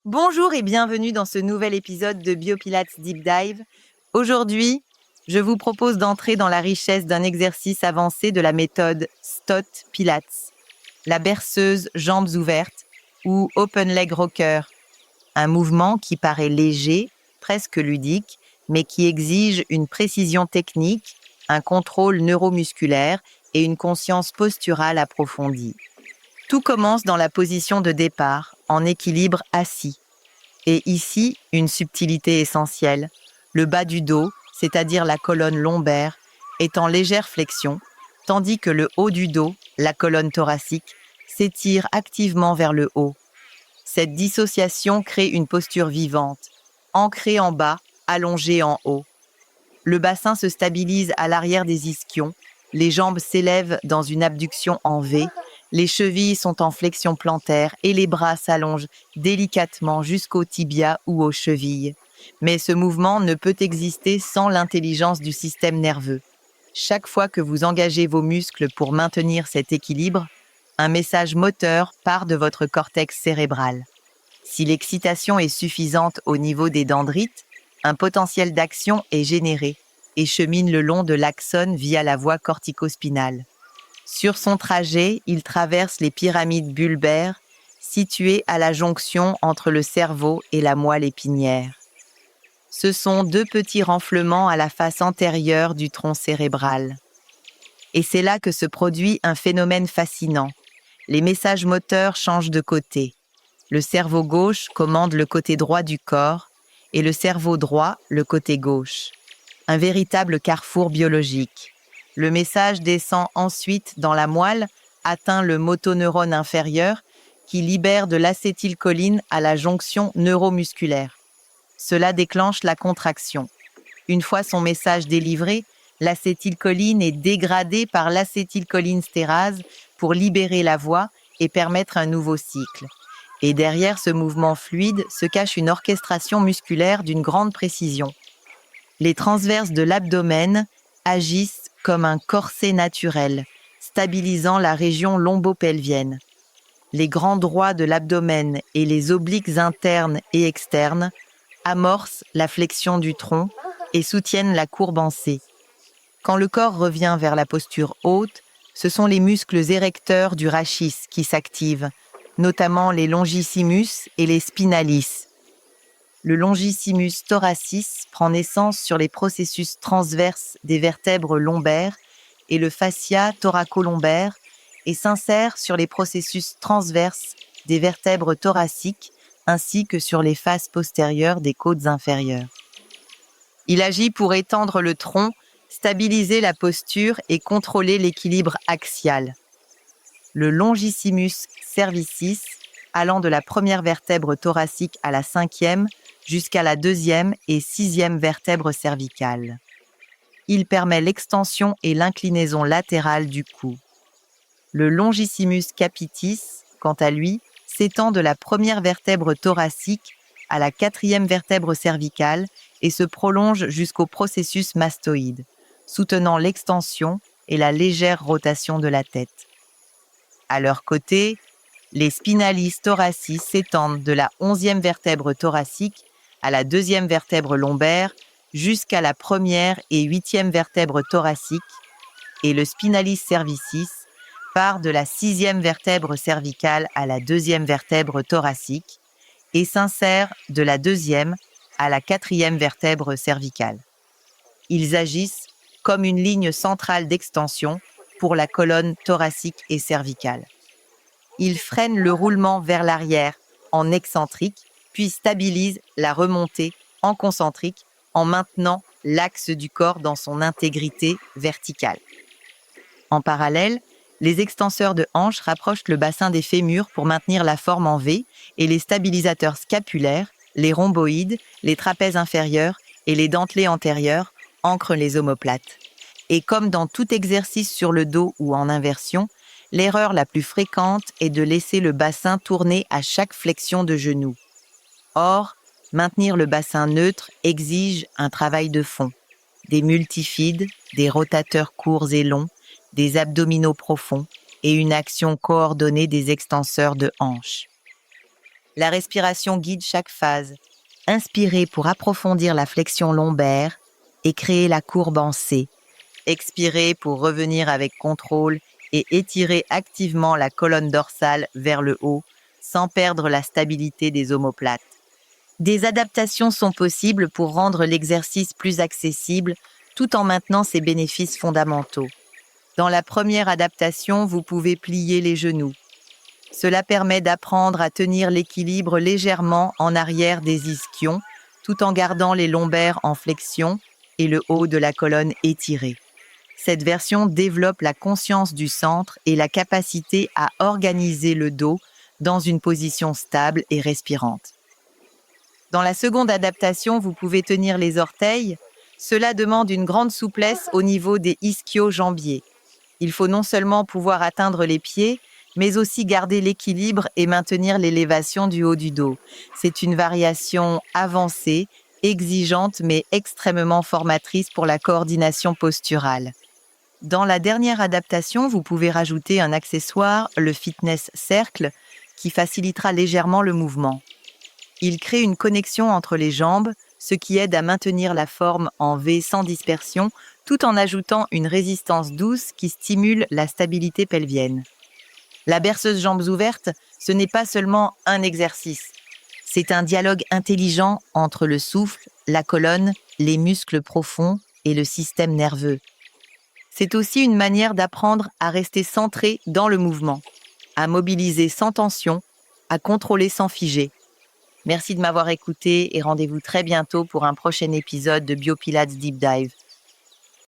Bonjour et bienvenue dans ce nouvel épisode de Biopilates Deep Dive. Aujourd'hui, je vous propose d'entrer dans la richesse d'un exercice avancé de la méthode Stott Pilates, la berceuse jambes ouvertes ou Open Leg Rocker, un mouvement qui paraît léger, presque ludique, mais qui exige une précision technique, un contrôle neuromusculaire et une conscience posturale approfondie. Tout commence dans la position de départ, en équilibre assis. Et ici, une subtilité essentielle. Le bas du dos, c'est-à-dire la colonne lombaire, est en légère flexion, tandis que le haut du dos, la colonne thoracique, s'étire activement vers le haut. Cette dissociation crée une posture vivante, ancrée en bas, allongée en haut. Le bassin se stabilise à l'arrière des ischions, les jambes s'élèvent dans une abduction en V, les chevilles sont en flexion plantaire et les bras s'allongent délicatement jusqu'au tibia ou aux chevilles. Mais ce mouvement ne peut exister sans l'intelligence du système nerveux. Chaque fois que vous engagez vos muscles pour maintenir cet équilibre, un message moteur part de votre cortex cérébral. Si l'excitation est suffisante au niveau des dendrites, un potentiel d'action est généré et chemine le long de l'axone via la voie corticospinale. Sur son trajet, il traverse les pyramides bulbaires, situées à la jonction entre le cerveau et la moelle épinière. Ce sont deux petits renflements à la face antérieure du tronc cérébral. Et c'est là que se produit un phénomène fascinant. Les messages moteurs changent de côté. Le cerveau gauche commande le côté droit du corps et le cerveau droit le côté gauche. Un véritable carrefour biologique. Le message descend ensuite dans la moelle, atteint le motoneurone inférieur qui libère de l'acétylcholine à la jonction neuromusculaire. Cela déclenche la contraction. Une fois son message délivré, l'acétylcholine est dégradée par l'acétylcholinestérase pour libérer la voie et permettre un nouveau cycle. Et derrière ce mouvement fluide se cache une orchestration musculaire d'une grande précision. Les transverses de l'abdomen agissent comme un corset naturel, stabilisant la région lombo-pelvienne. Les grands droits de l'abdomen et les obliques internes et externes amorcent la flexion du tronc et soutiennent la courbe en C. Quand le corps revient vers la posture haute, ce sont les muscles érecteurs du rachis qui s'activent, notamment les longissimus et les spinalis. Le longissimus thoracis prend naissance sur les processus transverses des vertèbres lombaires et le fascia thoracolombaire et s'insère sur les processus transverses des vertèbres thoraciques ainsi que sur les faces postérieures des côtes inférieures. Il agit pour étendre le tronc, stabiliser la posture et contrôler l'équilibre axial. Le longissimus cervicis, allant de la première vertèbre thoracique à la cinquième, jusqu'à la deuxième et sixième vertèbre cervicale. Il permet l'extension et l'inclinaison latérale du cou. Le longissimus capitis, quant à lui, s'étend de la première vertèbre thoracique à la quatrième vertèbre cervicale et se prolonge jusqu'au processus mastoïde, soutenant l'extension et la légère rotation de la tête. À leur côté, les spinalis thoracis s'étendent de la 11e vertèbre thoracique à la 2e vertèbre lombaire jusqu'à la 1re et 8e vertèbre thoracique et le spinalis cervicis part de la 6e vertèbre cervicale à la 2e vertèbre thoracique et s'insère de la 2e à la 4e vertèbre cervicale. Ils agissent comme une ligne centrale d'extension pour la colonne thoracique et cervicale. Ils freinent le roulement vers l'arrière en excentrique, puis stabilisent la remontée en concentrique en maintenant l'axe du corps dans son intégrité verticale. En parallèle, les extenseurs de hanches rapprochent le bassin des fémurs pour maintenir la forme en V et les stabilisateurs scapulaires, les rhomboïdes, les trapèzes inférieurs et les dentelés antérieurs ancrent les omoplates. Et comme dans tout exercice sur le dos ou en inversion, l'erreur la plus fréquente est de laisser le bassin tourner à chaque flexion de genou. Or, maintenir le bassin neutre exige un travail de fond, des multifides, des rotateurs courts et longs, des abdominaux profonds et une action coordonnée des extenseurs de hanches. La respiration guide chaque phase. Inspirez pour approfondir la flexion lombaire et créer la courbe en C. Expirez pour revenir avec contrôle et étirez activement la colonne dorsale vers le haut sans perdre la stabilité des omoplates. Des adaptations sont possibles pour rendre l'exercice plus accessible tout en maintenant ses bénéfices fondamentaux. Dans la première adaptation, vous pouvez plier les genoux. Cela permet d'apprendre à tenir l'équilibre légèrement en arrière des ischions tout en gardant les lombaires en flexion et le haut de la colonne étiré. Cette version développe la conscience du centre et la capacité à organiser le dos dans une position stable et respirante. Dans la seconde adaptation, vous pouvez tenir les orteils. Cela demande une grande souplesse au niveau des ischio-jambiers. Il faut non seulement pouvoir atteindre les pieds, mais aussi garder l'équilibre et maintenir l'élévation du haut du dos. C'est une variation avancée, exigeante, mais extrêmement formatrice pour la coordination posturale. Dans la dernière adaptation, vous pouvez rajouter un accessoire, le Fitness Cercle, qui facilitera légèrement le mouvement. Il crée une connexion entre les jambes, ce qui aide à maintenir la forme en V sans dispersion, tout en ajoutant une résistance douce qui stimule la stabilité pelvienne. La berceuse jambes ouvertes, ce n'est pas seulement un exercice. C'est un dialogue intelligent entre le souffle, la colonne, les muscles profonds et le système nerveux. C'est aussi une manière d'apprendre à rester centré dans le mouvement, à mobiliser sans tension, à contrôler sans figer. Merci de m'avoir écouté et rendez-vous très bientôt pour un prochain épisode de BioPilates Deep Dive.